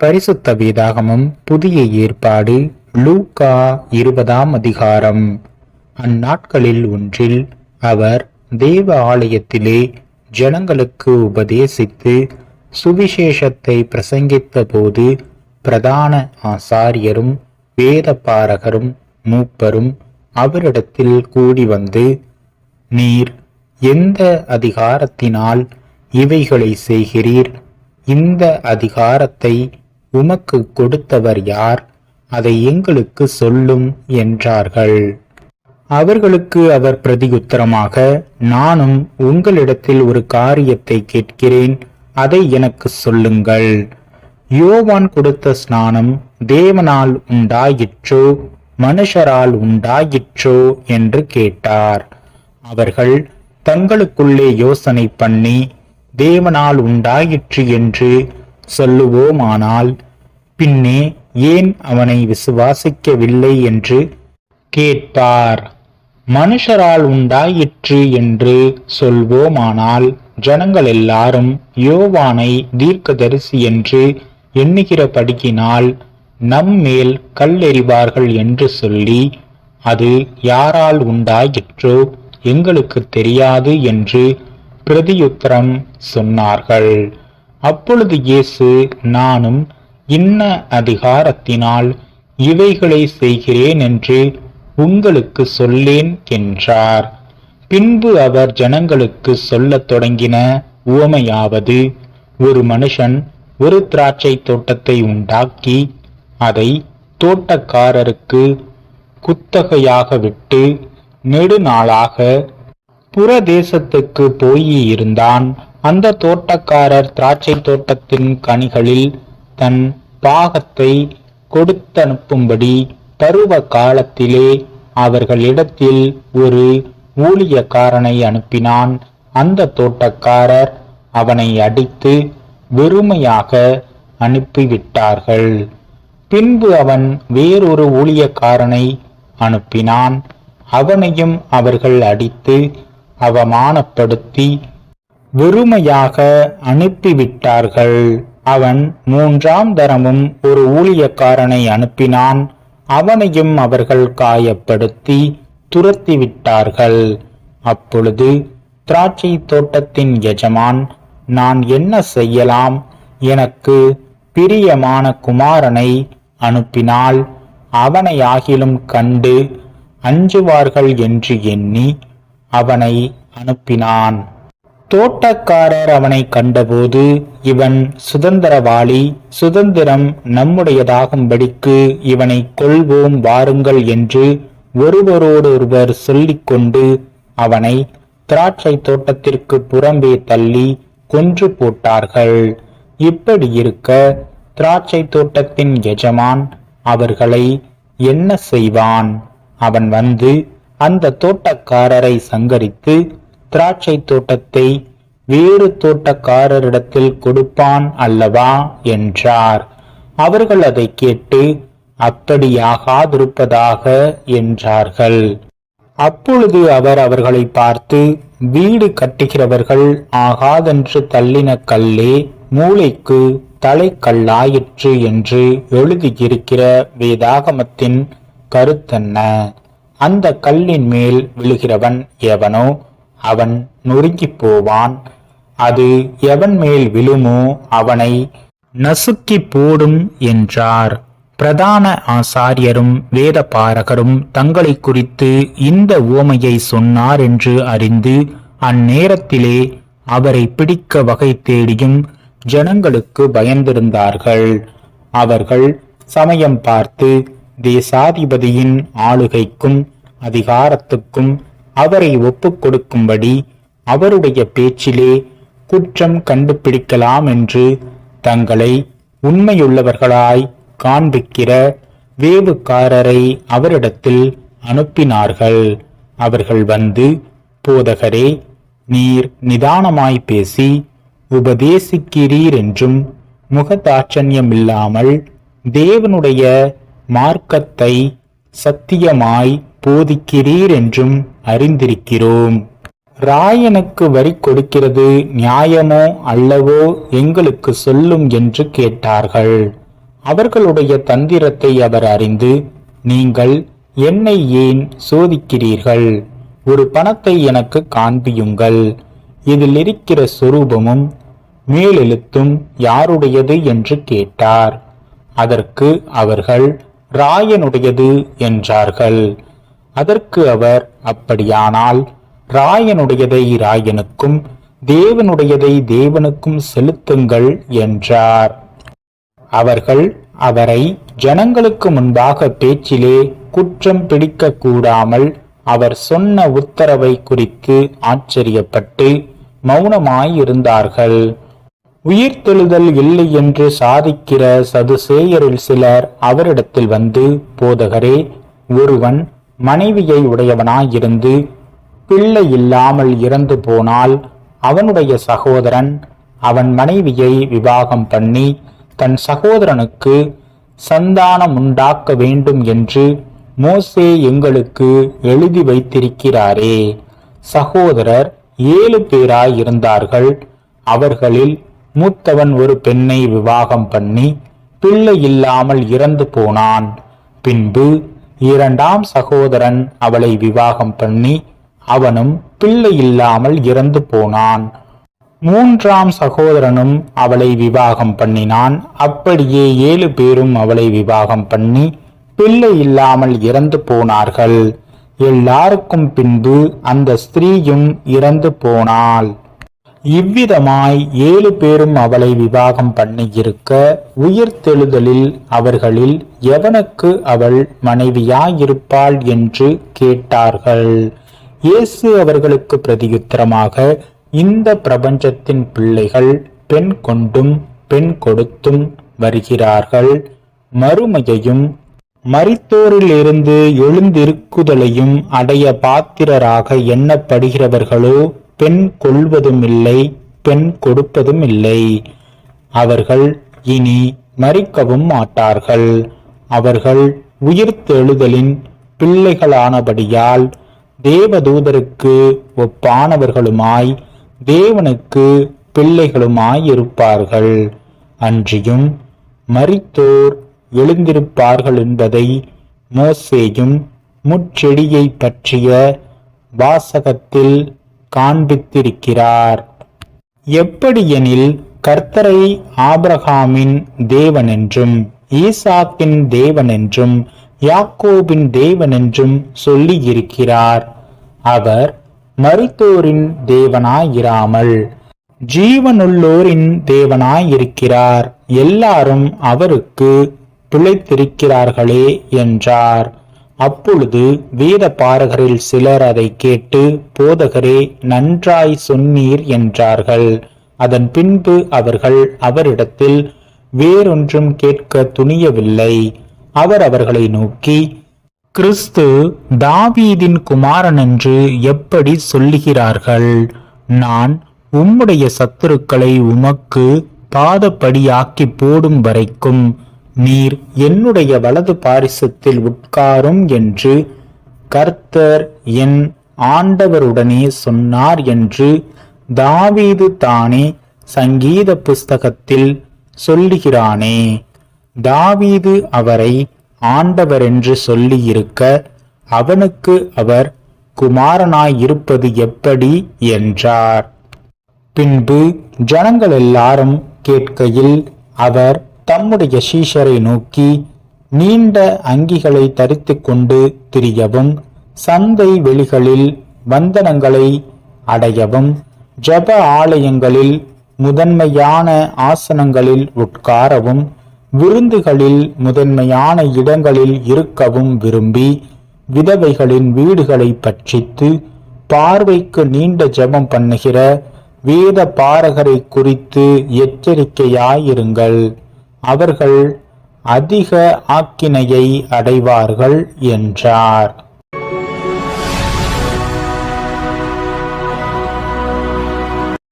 பரிசுத்த வேதாகமம் புதிய ஏற்பாடு லூக்கா 20ஆம் அதிகாரம். அந்நாட்களில் ஒன்றில் அவர் தேவ ஆலயத்திலே ஜனங்களுக்கு உபதேசித்து சுவிசேஷத்தை பிரசங்கித்த போது பிரதான ஆசாரியரும் வேதபாரகரும் மூப்பரும் அவரிடத்தில் கூடி வந்து, நீர் எந்த அதிகாரத்தினால் இவைகளை செய்கிறீர்? இந்த அதிகாரத்தை உமக்கு கொடுத்தவர் யார்? அதை எங்களுக்கு சொல்லும் என்றார்கள். அவர்களுக்கு அவர் பிரதியுத்தரமாக, நானும் உங்களிடத்தில் ஒரு காரியத்தை கேட்கிறேன், அதை எனக்கு சொல்லுங்கள். யோவான் கொடுத்த ஸ்நானம் தேவனால் உண்டாயிற்றோ மனுஷரால் உண்டாயிற்றோ என்று கேட்டார். அவர்கள் தங்களுக்குள்ளே யோசனை பண்ணி, தேவனால் உண்டாயிற்று என்று சொல்லுவோமானால் பின்னே ஏன் அவனை விசுவாசிக்கவில்லை என்று கேட்பார். மனுஷரால் உண்டாயிற்று என்று சொல்வோமானால் ஜனங்கள் எல்லாரும் யோவானை தீர்க்கதரிசி என்று எண்ணுகிறபடியினால் நம்மேல் கல்லெறிவார்கள் என்று சொல்லி, அது யாரால் உண்டாயிற்றோ எங்களுக்கு தெரியாது என்று பிரதியுத்தரம் சொன்னார்கள். அப்பொழுது இயேசு, நானும் இன்ன அதிகாரத்தினால் இவைகளை செய்கிறேன் என்று உங்களுக்கு சொல்லேன் என்றார். பின்பு அவர் ஜனங்களுக்கு சொல்லத் தொடங்கின உவமையாவது, ஒரு மனுஷன் ஒரு திராட்சை தோட்டத்தை உண்டாக்கி அதை தோட்டக்காரருக்கு குத்தகையாக விட்டு நெடுநாளாக புறதேசத்துக்கு போயிருந்தான். அந்த தோட்டக்காரர் திராட்சை தோட்டத்தின் கனிகளில் தன் பாகத்தை கொடுத்தனுப்பும்படி பருவ காலத்திலே அவர்களிடத்தில் ஒரு ஊழியக்காரனை அனுப்பினான். அந்த தோட்டக்காரர் அவனை அடித்து வெறுமையாக அனுப்பிவிட்டார்கள். பின்பு அவன் வேறொரு ஊழியக்காரனை அனுப்பினான். அவனையும் அவர்கள் அடித்து அவமானப்படுத்தி வெறுமையாக அனுப்பிவிட்டார்கள். அவன் 3ஆம் தரமும் ஒரு ஊழியக்காரனை அனுப்பினான். அவனையும் அவர்கள் காயப்படுத்தி துரத்திவிட்டார்கள். அப்பொழுது திராட்சை தோட்டத்தின் எஜமான், நான் என்ன செய்யலாம்? எனக்கு பிரியமான குமாரனை அனுப்பினால் அவனை ஆகிலும் கண்டு அஞ்சுவார்கள் என்று எண்ணி அவனை அனுப்பினான். தோட்டக்காரர் அவனை கண்டபோது, இவன் சுதந்திரவாளி, சுதந்திரம் நம்முடையதாகும்படிக்கு இவனை கொள்வோம் வாருங்கள் என்று ஒருவரோடொருவர் சொல்லிக்கொண்டு அவனை திராட்சை தோட்டத்திற்கு புறம்பே தள்ளி கொன்று போட்டார்கள். இப்படி இருக்க திராட்சை தோட்டத்தின் எஜமான் அவர்களை என்ன செய்வான்? அவன் வந்து அந்த தோட்டக்காரரை சங்கரித்து திராட்சை தோட்டத்தை வேறு தோட்டக்காரரிடத்தில் கொடுப்பான் அல்லவா என்றார். அவர்கள் அதை கேட்டு, அப்படியாகாதிருப்பதாக என்றார்கள். அப்பொழுது அவர் அவர்களை பார்த்து, வீடு கட்டுகிறவர்கள் ஆகாதென்று தள்ளின கல்லே மூளைக்கு தலைக்கல்லாயிற்று என்று எழுதியிருக்கிற வேதாகமத்தின் கருத்தென்ன? அந்த கல்லின் மேல் விழுகிறவன் எவனோ அவன் நொறுங்கி போவான். அது எவன் மேல் விழுமோ அவனை நசுக்கி போடும் என்றார். பிரதான ஆசாரியரும் வேதபாரகரும் தங்களை குறித்து இந்த உவமையை சொன்னார் என்று அறிந்து அந்நேரத்திலே அவரை பிடிக்க வகை தேடியும் ஜனங்களுக்கு பயந்திருந்தார்கள். அவர்கள் சமயம் பார்த்து தேசாதிபதியின் ஆளுகைக்கும் அதிகாரத்துக்கும் அவரை ஒப்புக் கொடுக்கும்படி அவருடைய பேச்சிலே குற்றம் கண்டுபிடிக்கலாம் என்று தங்களை உண்மையுள்ளவர்களாய் காண்பிக்கிற வேவுக்காரரை அவரிடத்தில் அனுப்பினார்கள். அவர்கள் வந்து, போதகரே, நீர் நிதானமாய் பேசி உபதேசிக்கிறீர் என்றும் முகதாட்சண்யமில்லாமல் தேவனுடைய மார்க்கத்தை சத்தியமாய் போதிக்கிறீர் என்றும் அறிந்திருக்கிறோம். ராயனுக்கு வரி கொடுக்கிறது நியாயமோ அல்லவோ எங்களுக்கு சொல்லும் என்று கேட்டார்கள். அவர்களுடைய தந்திரத்தை அவர் அறிந்து, நீங்கள் என்னை ஏன் சோதிக்கிறீர்கள்? ஒரு பணத்தை எனக்கு காண்பியுங்கள். இதில் இருக்கிற சொரூபமும் மேலெழுத்தும் யாருடையது என்று கேட்டார். அதற்கு அவர்கள் ராயனுடையது என்றார்கள். அதற்கு அவர், அப்படியானால் ராயனுடையதை ராயனுக்கும் தேவனுடையதை தேவனுக்கும் செலுத்துங்கள் என்றார். அவர்கள் அவரை ஜனங்களுக்கு முன்பாக பேச்சிலே குற்றம் பிடிக்க கூடாமல் அவர் சொன்ன உத்தரவை குறித்து ஆச்சரியப்பட்டு மௌனமாயிருந்தார்கள். உயிர்த்தெழுதல் இல்லை என்று சாதிக்கிற சதுசேயரில் சிலர் அவரிடத்தில் வந்து, போதகரே, ஒருவன் மனைவியை உடையவனாயிருந்து பிள்ளை இல்லாமல் இறந்து போனால் அவனுடைய சகோதரன் அவன் மனைவியை விவாகம் பண்ணி தன் சகோதரனுக்கு சந்தானம் உண்டாக்க வேண்டும் என்று மோசே எங்களுக்கு எழுதி வைத்திருக்கிறாரே. சகோதரர் 7 பேராயிருந்தார்கள். அவர்களில் மூத்தவன் ஒரு பெண்ணை விவாகம் பண்ணி பிள்ளை இல்லாமல் இறந்து போனான். பின்பு 2ஆம் சகோதரன் அவளை விவாகம் பண்ணி அவனும் பிள்ளை இல்லாமல் இறந்து போனான். 3ஆம் சகோதரனும் அவளை விவாகம் பண்ணினான். அப்படியே 7 பேரும் அவளை விவாகம் பண்ணி பிள்ளை இல்லாமல் இறந்து போனார்கள். எல்லாருக்கும் பின்பு அந்த ஸ்திரீயும் இறந்து போனாள். இவ்விதமாய் 7 பேரும் அவளை விவாகம் பண்ணியிருக்க, உயிர்த்தெழுதலில் அவர்களில் எவனுக்கு அவள் மனைவியாயிருப்பாள் என்று கேட்டார்கள். இயேசு அவர்களுக்கு பிரதியுத்தரமாக, இந்த பிரபஞ்சத்தின் பிள்ளைகள் பெண் கொண்டும் பெண் கொடுத்தும் வருகிறார்கள். மறுமையையும் மரித்தோரிலிருந்து எழுந்திருக்குதலையும் அடைய பாத்திரராக எண்ணப்படுகிறவர்களோ பெண் கொள்வதும் இல்லை, பெண் கொடுப்பதும் இல்லை. அவர்கள் இனி மரிக்கவும் மாட்டார்கள். அவர்கள் உயிர்த்தெழுதலின் பிள்ளைகளானபடியால் தேவதூதருக்கு ஒப்பானவர்களுமாய் தேவனுக்கு பிள்ளைகளுமாயிருப்பார்கள். அன்றியும் மரித்தோர் எழுந்திருப்பார்கள் என்பதை மோசேயும் முட்செடியை பற்றிய வாசகத்தில் காண்பித்திருக்கிறார். எப்படியெனில் கர்த்தரை ஆபிரகாமின் தேவன் என்றும் ஈசாக்கின் தேவன் என்றும் யாக்கோபின் தேவன் என்றும் சொல்லி இருக்கிறார். அவர் மரித்தோரின் தேவனாயிராமல் ஜீவனுள்ளோரின் தேவனாயிருக்கிறார். எல்லாரும் அவருக்கு பிழைத்திருக்கிறார்களே என்றார். அப்பொழுது வேத பாரகரில் சிலர் அதை கேட்டு, போதகரே, நன்றாய் சொன்னீர் என்றார்கள். அதன் பின்பு அவர்கள் அவரிடத்தில் வேறொன்றும் கேட்க துணியவில்லை. அவர் அவர்களை நோக்கி, கிறிஸ்து தாவீதின் குமாரன் என்று எப்படி சொல்லுகிறார்கள்? நான் உம்முடைய சத்துருக்களை உமக்கு பாதப்படியாக்கி போடும் வரைக்கும் நீர் என்னுடைய வலது பாரிசத்தில் உட்காரும் என்று கர்த்தர் என் ஆண்டவருடனே சொன்னார் என்று தாவீது தானே சங்கீத புஸ்தகத்தில் சொல்லுகிறானே. தாவீது அவரை ஆண்டவர் என்று சொல்லியிருக்க அவனுக்கு அவர் குமாரனாயிருப்பது எப்படி என்றார். பின்பு ஜனங்கள் எல்லாரும் கேட்கையில் அவர் தம்முடைய சீஷரை நோக்கி, நீண்ட அங்கிகளை தரித்து கொண்டு திரியவும், சந்தை வெளிகளில் வந்தனங்களை அடையவும், ஜப ஆலயங்களில் முதன்மையான ஆசனங்களில் உட்காரவும், விருந்துகளில் முதன்மையான இடங்களில் இருக்கவும் விரும்பி, விதவைகளின் வீடுகளை பட்சித்து பார்வைக்கு நீண்ட ஜெபம் பண்ணுகிற வேத பாரகரை குறித்து எச்சரிக்கையாயிருங்கள். அவர்கள் அதிக ஆக்கினையை அடைவார்கள் என்றார்.